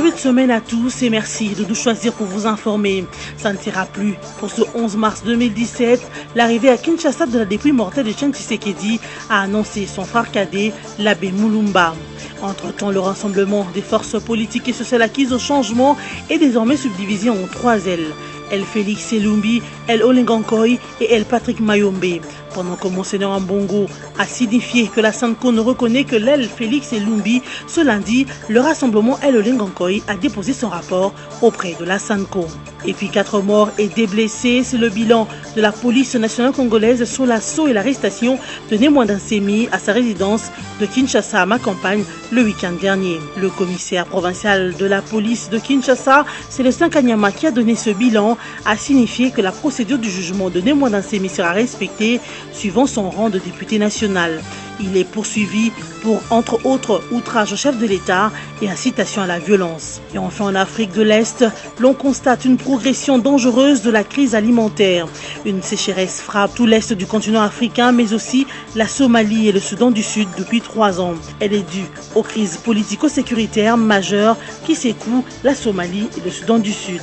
début de semaine à tous et merci de nous choisir pour vous informer. Ça ne sera plus. Pour ce 11 mars 2017, l'arrivée à Kinshasa de la dépouille mortelle de Etienne Tshisekedi a annoncé son frère cadet, l'abbé Mulumba. Entre-temps, le rassemblement des forces politiques et sociales acquises au changement est désormais subdivisé en 3 ailes. El Félix Elumbi, El Olengankoy et El Patrick Mayombe. Pendant que Monseigneur Mbongo a signifié que la SANCO ne reconnaît que l'El Félix Elumbi, ce lundi, le rassemblement El Olengankoy a déposé son rapport auprès de la SANCO. Et puis 4 morts et des blessés, c'est le bilan de la police nationale congolaise sur l'assaut et l'arrestation de Némoindin Semi à sa résidence de Kinshasa à Macampagne le week-end dernier. Le commissaire provincial de la police de Kinshasa, Célestin Kanyama, qui a donné ce bilan, a signifié que la procédure du jugement de Némoindin Semi sera respectée suivant son rang de député national. Il est poursuivi pour, entre autres, outrage au chef de l'État et incitation à la violence. Et enfin, en Afrique de l'Est, l'on constate une progression dangereuse de la crise alimentaire. Une sécheresse frappe tout l'Est du continent africain, mais aussi la Somalie et le Soudan du Sud depuis 3 ans. Elle est due aux crises politico-sécuritaires majeures qui secouent la Somalie et le Soudan du Sud.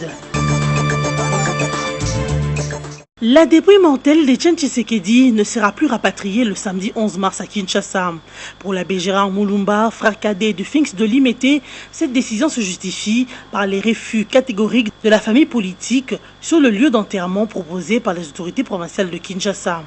La dépouille mortelle d'Etienne Tshisekedi ne sera plus rapatriée le samedi 11 mars à Kinshasa. Pour l'abbé Gérard Mulumba, frère cadet du Sphinx de Limete, cette décision se justifie par les refus catégoriques de la famille politique sur le lieu d'enterrement proposé par les autorités provinciales de Kinshasa.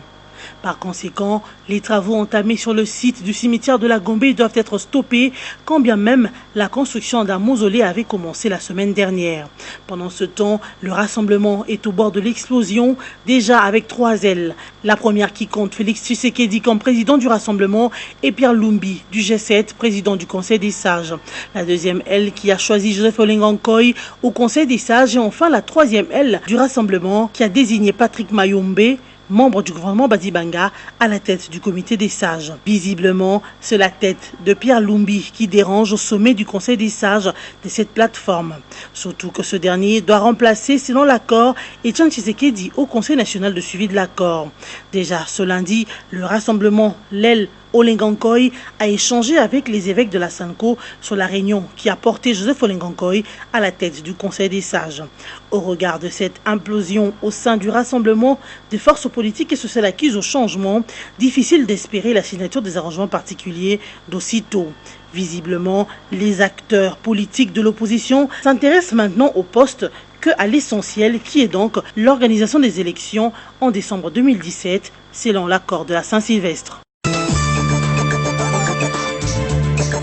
Par conséquent, les travaux entamés sur le site du cimetière de la Gombe doivent être stoppés, quand bien même la construction d'un mausolée avait commencé la semaine dernière. Pendant ce temps, le rassemblement est au bord de l'explosion, déjà avec 3 ailes. La première qui compte Félix Tshisekedi comme président du rassemblement et Pierre Lumbi du G7, président du Conseil des sages. La deuxième aile qui a choisi Joseph Olengankoy au Conseil des sages et enfin la troisième aile du rassemblement qui a désigné Patrick Mayombe, membre du gouvernement Bazibanga, à la tête du comité des sages. Visiblement, c'est la tête de Pierre Lumbi qui dérange au sommet du conseil des sages de cette plateforme. Surtout que ce dernier doit remplacer, selon l'accord, Etienne Tshisekedi au Conseil national de suivi de l'accord. Déjà ce lundi, le rassemblement l'aile Olengankoy a échangé avec les évêques de la SANCO sur la réunion qui a porté Joseph Olengankoy à la tête du Conseil des sages. Au regard de cette implosion au sein du rassemblement des forces politiques et sociales acquises au changement, difficile d'espérer la signature des arrangements particuliers d'aussitôt. Visiblement, les acteurs politiques de l'opposition s'intéressent maintenant au poste qu'à l'essentiel, qui est donc l'organisation des élections en décembre 2017, selon l'accord de la Saint-Sylvestre.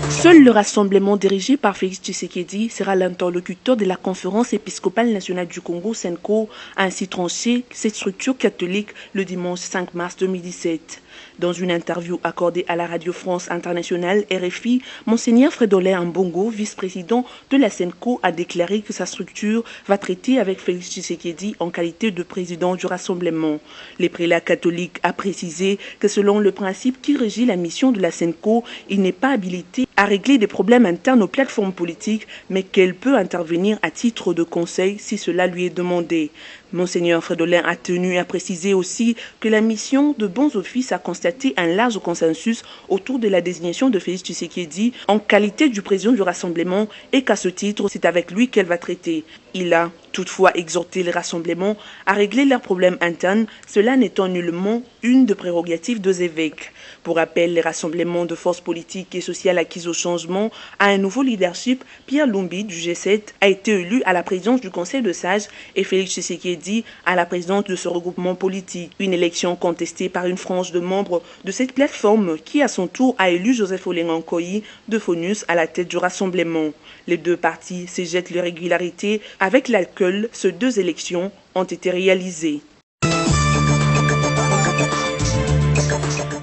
Seul le rassemblement dirigé par Félix Tshisekedi sera l'interlocuteur de la conférence épiscopale nationale du Congo, SENCO, a ainsi tranché cette structure catholique le dimanche 5 mars 2017. Dans une interview accordée à la Radio France Internationale RFI, Monseigneur Frédolin Mbongo, vice-président de la SENCO, a déclaré que sa structure va traiter avec Félix Tshisekedi en qualité de président du rassemblement. Les prélats catholiques a précisé que selon le principe qui régit la mission de la SENCO, il n'est pas habilité à régler des problèmes internes aux plateformes politiques, mais qu'elle peut intervenir à titre de conseil si cela lui est demandé. Monseigneur Frédolin a tenu à préciser aussi que la mission de bons offices a constaté un large consensus autour de la désignation de Félix Tshisekedi en qualité du président du rassemblement et qu'à ce titre, c'est avec lui qu'elle va traiter. Il a toutefois exhorté les rassemblements à régler leurs problèmes internes, cela n'étant nullement une de prérogatives des évêques. Pour rappel, les rassemblements de forces politiques et sociales acquises au changement à un nouveau leadership, Pierre Lumbi du G7 a été élu à la présidence du Conseil de sages et Félix Tshisekedi à la présidence de ce regroupement politique. Une élection contestée par une frange de membres de cette plateforme qui à son tour a élu Joseph Olengankoy de Fonus à la tête du rassemblement. Les deux partis se jettent leur régularité avec laquelle ces 2 élections ont été réalisées.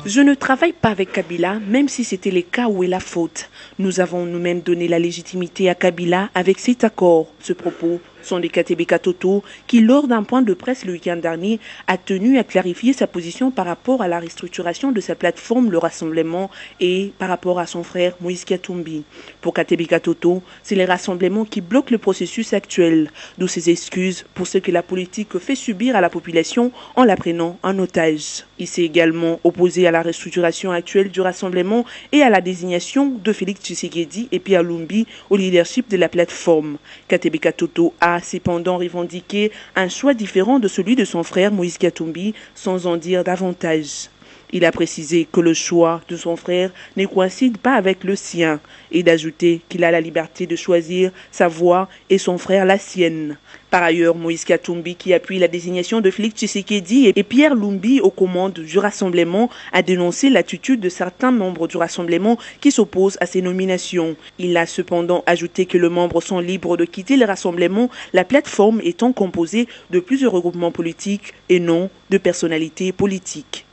Je ne travaille pas avec Kabila, même si c'était le cas où est la faute. Nous avons nous-mêmes donné la légitimité à Kabila avec cet accord. Ce propos sont des Katebeka Toto qui, lors d'un point de presse le week-end dernier, a tenu à clarifier sa position par rapport à la restructuration de sa plateforme Le Rassemblement et par rapport à son frère Moïse Katumbi. Pour Katebeka Toto, c'est les rassemblements qui bloquent le processus actuel, d'où ses excuses pour ce que la politique fait subir à la population en la prenant en otage. Il s'est également opposé à la restructuration actuelle du Rassemblement et à la désignation de Félix Tshisekedi et Pierre Lumbi au leadership de la plateforme. Katebeka Toto a cependant revendiqué un choix différent de celui de son frère Moïse Katumbi, sans en dire davantage. Il a précisé que le choix de son frère ne coïncide pas avec le sien et d'ajouter qu'il a la liberté de choisir sa voie et son frère la sienne. Par ailleurs, Moïse Katumbi, qui appuie la désignation de Félix Tshisekedi et Pierre Lumbi aux commandes du Rassemblement, a dénoncé l'attitude de certains membres du Rassemblement qui s'opposent à ces nominations. Il a cependant ajouté que les membres sont libres de quitter le Rassemblement, la plateforme étant composée de plusieurs regroupements politiques et non de personnalités politiques.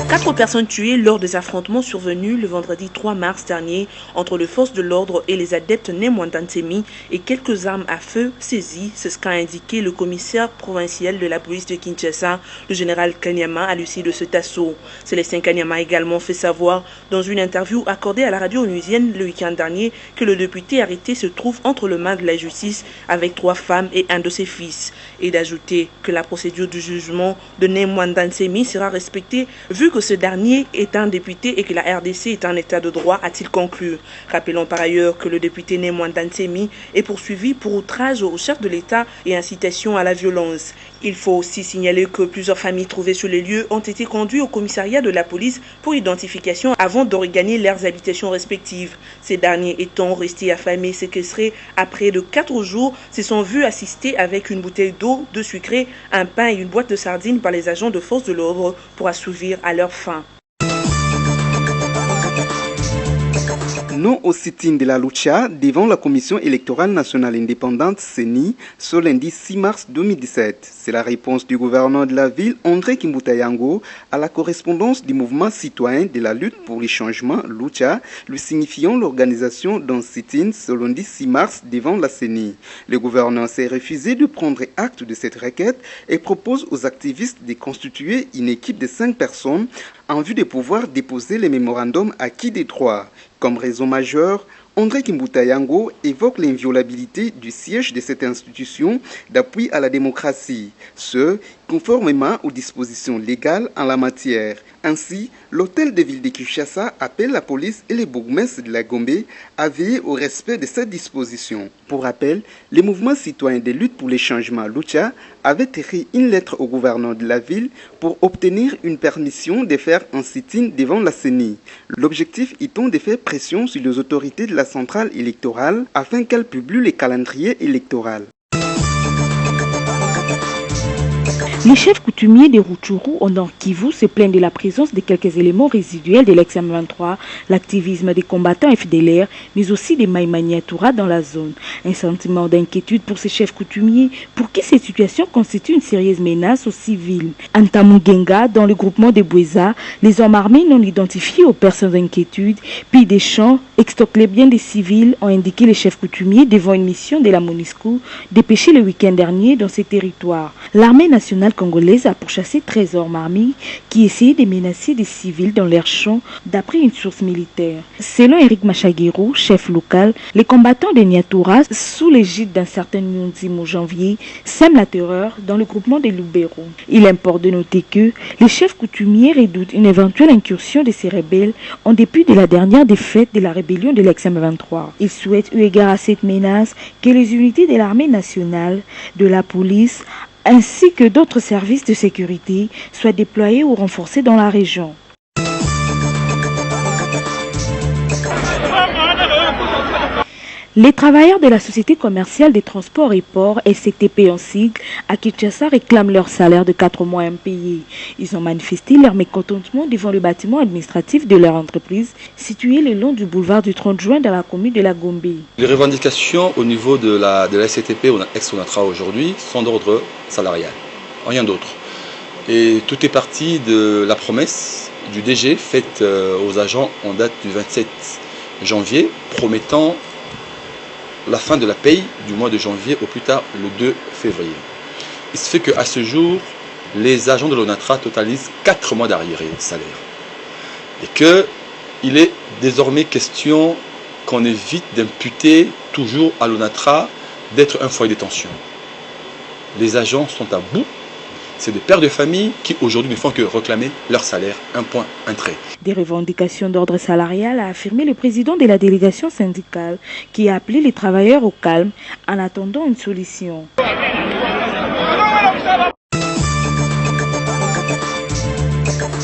4 personnes tuées lors des affrontements survenus le vendredi 3 mars dernier entre les forces de l'ordre et les adeptes Nemwandansemi et quelques armes à feu saisies, c'est ce qu'a indiqué le commissaire provincial de la police de Kinshasa, le général Kanyama, à l'issue de cet assaut. Célestin Kanyama a également fait savoir dans une interview accordée à la radio onusienne le week-end dernier que le député arrêté se trouve entre les mains de la justice avec 3 femmes et un de ses fils, et d'ajouter que la procédure du jugement de Nemwandansemi sera respectée vu que ce dernier est un député et que la RDC est un état de droit, a-t-il conclu. Rappelons par ailleurs que le député Nemwandansemi est poursuivi pour outrage au chef de l'État et incitation à la violence. Il faut aussi signaler que plusieurs familles trouvées sur les lieux ont été conduites au commissariat de la police pour identification avant de regagner leurs habitations respectives. Ces derniers étant restés affamés, séquestrés après de 4 jours, se sont vus assister avec une bouteille d'eau, de sucré, un pain et une boîte de sardines par les agents de force de l'ordre pour assouvir à leur faim. Non au sit-in de la Lucha devant la Commission électorale nationale indépendante CENI ce lundi 6 mars 2017. C'est la réponse du gouverneur de la ville, André Kimbuta Yango, à la correspondance du mouvement citoyen de la lutte pour les changements Lucha, lui signifiant l'organisation d'un sit-in ce lundi 6 mars devant la CENI. Le gouverneur s'est refusé de prendre acte de cette requête et propose aux activistes de constituer une équipe de 5 personnes en vue de pouvoir déposer les mémorandums acquis des droits. Comme raison majeure, André Kimbuta Yango évoque l'inviolabilité du siège de cette institution d'appui à la démocratie, ce conformément aux dispositions légales en la matière. Ainsi, l'hôtel de ville de Kinshasa appelle la police et les bourgmestres de la Gombe à veiller au respect de cette disposition. Pour rappel, le mouvement citoyen de lutte pour les changements Lucha avait écrit une lettre au gouverneur de la ville pour obtenir une permission de faire un sit-in devant la CENI. L'objectif étant de faire pression sur les autorités de la centrale électorale afin qu'elles publient les calendriers électoraux. Les chefs coutumiers des Rutshuru au Nord Kivu se plaignent de la présence de quelques éléments résiduels de l'ex-M23, l'activisme des combattants FDLR, mais aussi des Maïmaniatura dans la zone. Un sentiment d'inquiétude pour ces chefs coutumiers, pour qui cette situation constitue une sérieuse menace aux civils. Antamugenga, dans le groupement des Boueza, les hommes armés non identifiés aux personnes d'inquiétude, puis des champs, extorquent les biens des civils, ont indiqué les chefs coutumiers devant une mission de la MONUSCO dépêchée le week-end dernier dans ces territoires. L'armée nationale congolaise a pourchassé 13 hommes armés qui essayaient de menacer des civils dans leurs champs, d'après une source militaire. Selon Eric Machagiro, chef local, les combattants des Niatura, sous l'égide d'un certain Nyonzimo Janvier, sèment la terreur dans le groupement des Lubero. Il importe de noter que les chefs coutumiers redoutent une éventuelle incursion de ces rebelles en dépit de la dernière défaite de la rébellion de l'ex-M23. Ils souhaitent, eu égard à cette menace, que les unités de l'armée nationale, de la police, ainsi que d'autres services de sécurité soient déployés ou renforcés dans la région. Les travailleurs de la Société commerciale des transports et ports, SCTP en sigle, à Kinshasa réclament leur salaire de 4 mois impayés. Ils ont manifesté leur mécontentement devant le bâtiment administratif de leur entreprise, situé le long du boulevard du 30 juin dans la commune de la Gombe. Les revendications au niveau de la SCTP, ex-Onatra aujourd'hui, sont d'ordre salarial, rien d'autre. Et tout est parti de la promesse du DG faite aux agents en date du 27 janvier, promettant la fin de la paye du mois de janvier au plus tard le 2 février. Il se fait qu'à ce jour, les agents de l'ONATRA totalisent 4 mois d'arriérés de salaire. Et qu'il est désormais question qu'on évite d'imputer toujours à l'ONATRA d'être un foyer de détention. Les agents sont à bout. C'est des pères de famille qui aujourd'hui ne font que réclamer leur salaire, un point, un trait. Des revendications d'ordre salarial, a affirmé le président de la délégation syndicale qui a appelé les travailleurs au calme en attendant une solution.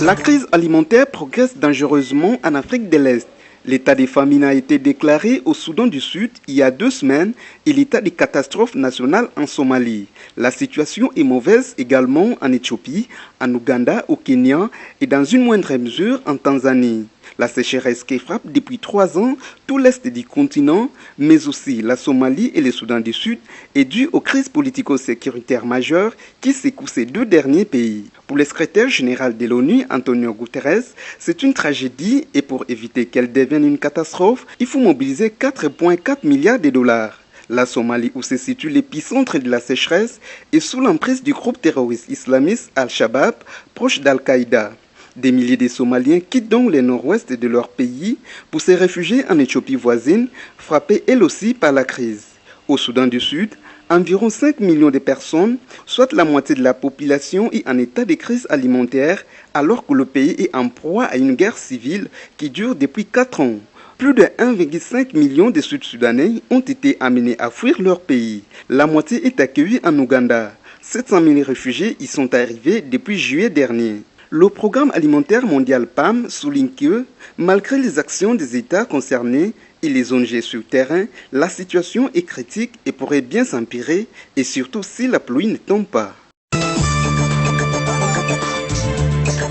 La crise alimentaire progresse dangereusement en Afrique de l'Est. L'état de famine a été déclaré au Soudan du Sud il y a 2 semaines et l'état de catastrophe nationale en Somalie. La situation est mauvaise également en Éthiopie, en Ouganda, au Kenya et dans une moindre mesure en Tanzanie. La sécheresse qui frappe depuis 3 ans tout l'est du continent, mais aussi la Somalie et le Soudan du Sud, est due aux crises politico-sécuritaires majeures qui secouent ces 2 derniers pays. Pour le secrétaire général de l'ONU, Antonio Guterres, c'est une tragédie et pour éviter qu'elle devienne une catastrophe, il faut mobiliser 4,4 milliards de dollars. La Somalie, où se situe l'épicentre de la sécheresse, est sous l'emprise du groupe terroriste islamiste Al-Shabaab, proche d'Al-Qaïda. Des milliers de Somaliens quittent donc le nord-ouest de leur pays pour se réfugier en Éthiopie voisine, frappée elle aussi par la crise. Au Soudan du Sud, environ 5 millions de personnes, soit la moitié de la population, est en état de crise alimentaire, alors que le pays est en proie à une guerre civile qui dure depuis 4 ans. Plus de 1,5 million de Sud-Soudanais ont été amenés à fuir leur pays. La moitié est accueillie en Ouganda. 700 000 réfugiés y sont arrivés depuis juillet dernier. Le programme alimentaire mondial PAM souligne que, malgré les actions des États concernés et les ONG sur terrain, la situation est critique et pourrait bien s'empirer, et surtout si la pluie ne tombe pas.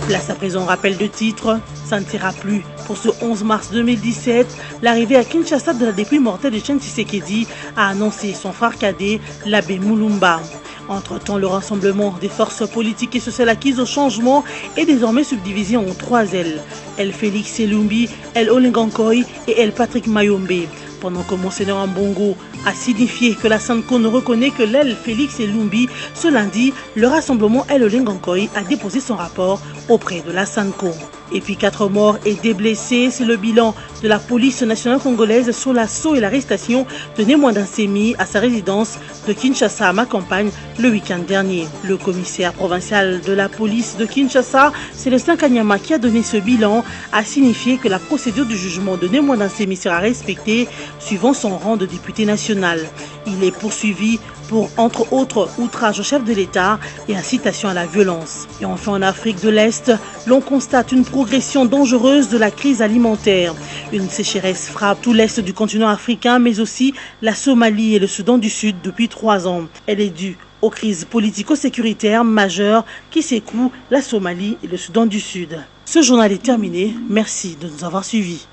Place à présent rappel de titre, ça ne sera plus. Pour ce 11 mars 2017, l'arrivée à Kinshasa de la dépouille mortelle de Etienne Tshisekedi a annoncé son frère cadet, l'abbé Mulumba. Entre-temps, le rassemblement des forces politiques et sociales acquises au changement est désormais subdivisé en 3 ailes. El Félix Elumbi, El Olengankoy et El Patrick Mayombe. Pendant que Monseigneur Mbongo a signifié que la SANCO ne reconnaît que l'El Félix Elumbi, ce lundi, le rassemblement El Olengankoy a déposé son rapport auprès de la SANCO. Et puis 4 morts et des blessés, c'est le bilan de la police nationale congolaise sur l'assaut et l'arrestation de Némoindin Semi à sa résidence de Kinshasa à Macampagne le week-end dernier. Le commissaire provincial de la police de Kinshasa, Célestin Kanyama, qui a donné ce bilan, a signifié que la procédure du jugement de Némoindin Semi sera respectée suivant son rang de député national. Il est poursuivi pour, entre autres, outrage au chef de l'État et incitation à la violence. Et enfin, en Afrique de l'Est, l'on constate une progression dangereuse de la crise alimentaire. Une sécheresse frappe tout l'Est du continent africain, mais aussi la Somalie et le Soudan du Sud depuis 3 ans. Elle est due aux crises politico-sécuritaires majeures qui secouent la Somalie et le Soudan du Sud. Ce journal est terminé. Merci de nous avoir suivis.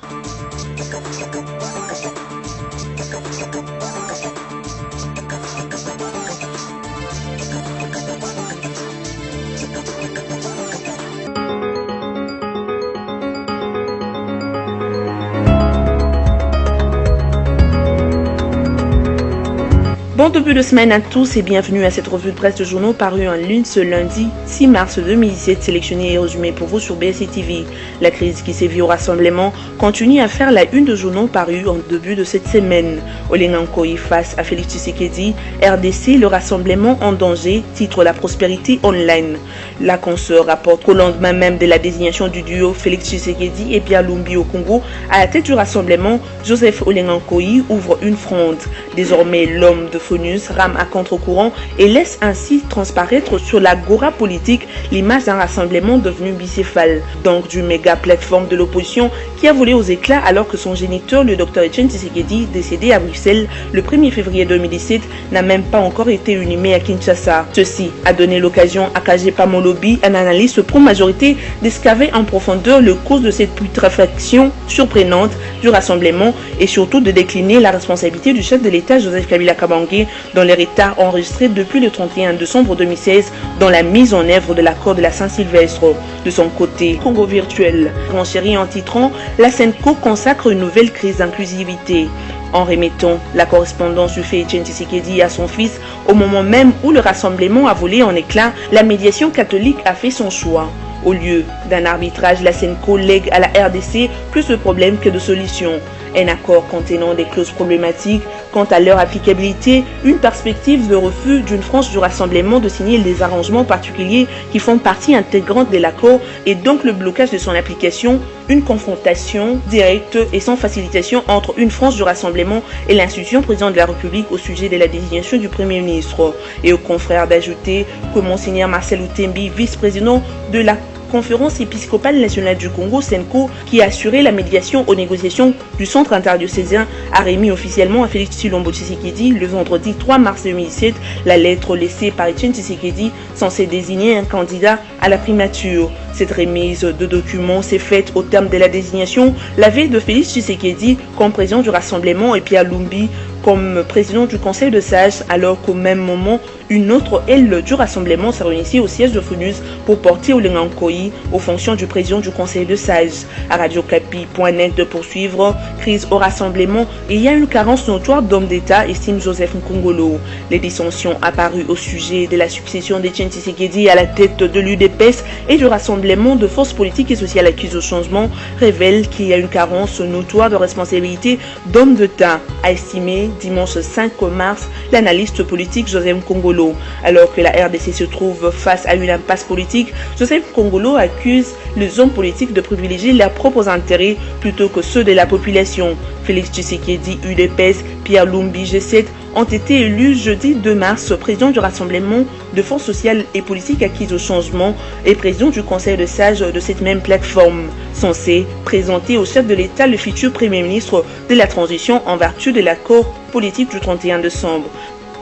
Bon début de semaine à tous et bienvenue à cette revue de presse de journaux parue en ligne ce lundi 6 mars 2017, sélectionnée et résumée pour vous sur BSC TV. La crise qui sévit au rassemblement continue à faire la une de journaux parus en début de cette semaine. Olengankoy face à Félix Tshisekedi, RDC, le rassemblement en danger, titre La prospérité online. La consoeur rapporte qu'au lendemain même de la désignation du duo Félix Tshisekedi et Pierre Lumbi au Congo, à la tête du rassemblement, Joseph Olengankoy ouvre une fronde. Désormais, l'homme de Fonus rame à contre-courant et laisse ainsi transparaître sur l'agora politique l'image d'un rassemblement devenu bicéphale, donc d'une méga plateforme de l'opposition qui a volé aux éclats alors que son géniteur, le Dr Etienne Tshisekedi, décédé à Bruxelles le 1er février 2017, n'a même pas encore été inhumé à Kinshasa. Ceci a donné l'occasion à Kajepa Molobi, un analyste pro-majorité, d'excaver en profondeur le cause de cette putréfaction surprenante du rassemblement et surtout de décliner la responsabilité du chef de l'État Joseph Kabila Kabange dans les retards enregistrés depuis le 31 décembre 2016 dans la mise en œuvre de l'accord de la Saint-Sylvestre. De son côté, Congo virtuel, renchéri en titrant, la SENCO consacre une nouvelle crise d'inclusivité. En remettant la correspondance du fait Etienne Tshisekedi à son fils, au moment même où le rassemblement a volé en éclats, la médiation catholique a fait son choix. Au lieu d'un arbitrage, la SENCO lègue à la RDC plus de problèmes que de solutions. Un accord contenant des clauses problématiques quant à leur applicabilité, une perspective de refus d'une France du rassemblement de signer des arrangements particuliers qui font partie intégrante de l'accord et donc le blocage de son application, une confrontation directe et sans facilitation entre une France du rassemblement et l'institution présidente de la République au sujet de la désignation du Premier ministre. Et aux confrères d'ajouter que Monseigneur Marcel Outembi, vice-président de la Conférence épiscopale nationale du Congo, SENCO, qui a assuré la médiation aux négociations du centre interdiocésain, a remis officiellement à Félix Tshilombo Tshisekedi le vendredi 3 mars 2007 la lettre laissée par Etienne Tshisekedi censée désigner un candidat à la primature. Cette remise de documents s'est faite au terme de la désignation la veille de Félix Tshisekedi comme président du Rassemblement et Pierre Lumbi comme président du Conseil de sages, alors qu'au même moment, une autre aile du Rassemblement s'est réunie au siège de Funus pour porter Olenga Nkoyi aux fonctions du président du Conseil de sages. À radiocapi.net de poursuivre, crise au Rassemblement, et il y a une carence notoire d'hommes d'État, estime Joseph Nkongolo. Les dissensions apparues au sujet de la succession d'Etienne Tshisekedi à la tête de l'UDPS et du Rassemblement de forces politiques et sociales acquises au changement révèlent qu'il y a une carence notoire de responsabilité d'hommes d'État, a estimé dimanche 5 mars l'analyste politique Joseph Nkongolo. Alors que la RDC se trouve face à une impasse politique, Joseph Nkongolo accuse les hommes politiques de privilégier leurs propres intérêts plutôt que ceux de la population. Félix Tshisekedi, UDPS, Pierre Lumbi, G7 ont été élus jeudi 2 mars président du Rassemblement de forces sociales et politiques acquises au changement et président du Conseil de sages de cette même plateforme, censé présenter au chef de l'État le futur Premier ministre de la transition en vertu de l'accord politique du 31 décembre.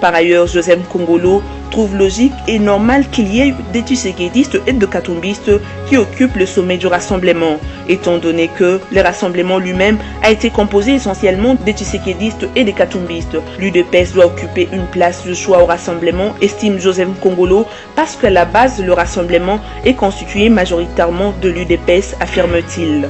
Par ailleurs, Joseph Nkongolo trouve logique et normal qu'il y ait des tshisekédistes et de katumbistes qui occupent le sommet du Rassemblement, étant donné que le Rassemblement lui-même a été composé essentiellement des tshisekédistes et des katumbistes. L'UDPS doit occuper une place de choix au Rassemblement, estime Joseph Nkongolo, parce qu'à la base, le Rassemblement est constitué majoritairement de l'UDPS, affirme-t-il.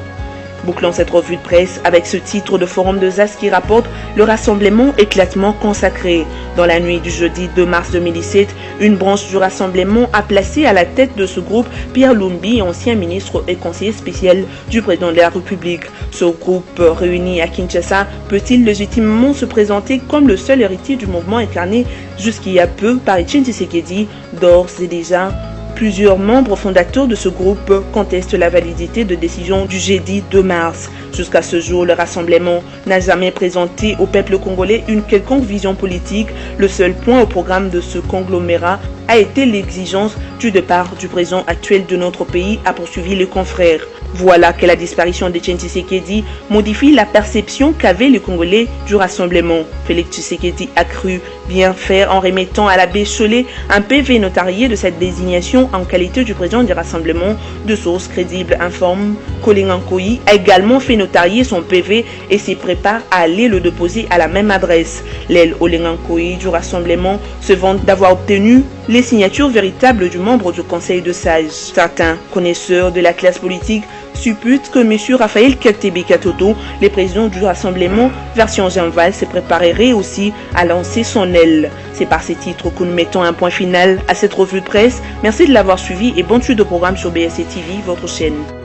Bouclons cette revue de presse avec ce titre de Forum de Zas qui rapporte le Rassemblement éclatement consacré. Dans la nuit du jeudi 2 mars 2017, une branche du Rassemblement a placé à la tête de ce groupe Pierre Lumbi, ancien ministre et conseiller spécial du président de la République. Ce groupe réuni à Kinshasa peut-il légitimement se présenter comme le seul héritier du mouvement incarné jusqu'il y a peu par Etienne Tshisekedi? D'ores et déjà, plusieurs membres fondateurs de ce groupe contestent la validité de décision du jeudi 2 mars. Jusqu'à ce jour, le Rassemblement n'a jamais présenté au peuple congolais une quelconque vision politique. Le seul point au programme de ce conglomérat a été l'exigence du départ du président actuel de notre pays, a poursuivi le confrère. Voilà que la disparition d'Etienne Tshisekedi modifie la perception qu'avaient les Congolais du Rassemblement. Félix Tshisekedi a cru bien faire en remettant à l'abbé Chollet un PV notarié de cette désignation en qualité du président du Rassemblement. De sources crédibles informent qu'Olenga Nkoyi a également fait notarier son PV et s'y prépare à aller le déposer à la même adresse. L'aile Olenga Nkoyi du Rassemblement se vante d'avoir obtenu les signatures véritables du membre du Conseil de sages. Certains connaisseurs de la classe politique supputent que M. Raphaël Ketebe Katoto, le président du Rassemblement, version Jean Val, se préparerait aussi à lancer son aile. C'est par ces titres que nous mettons un point final à cette revue de presse. Merci de l'avoir suivi et bonne suite de programme sur BSC TV, votre chaîne.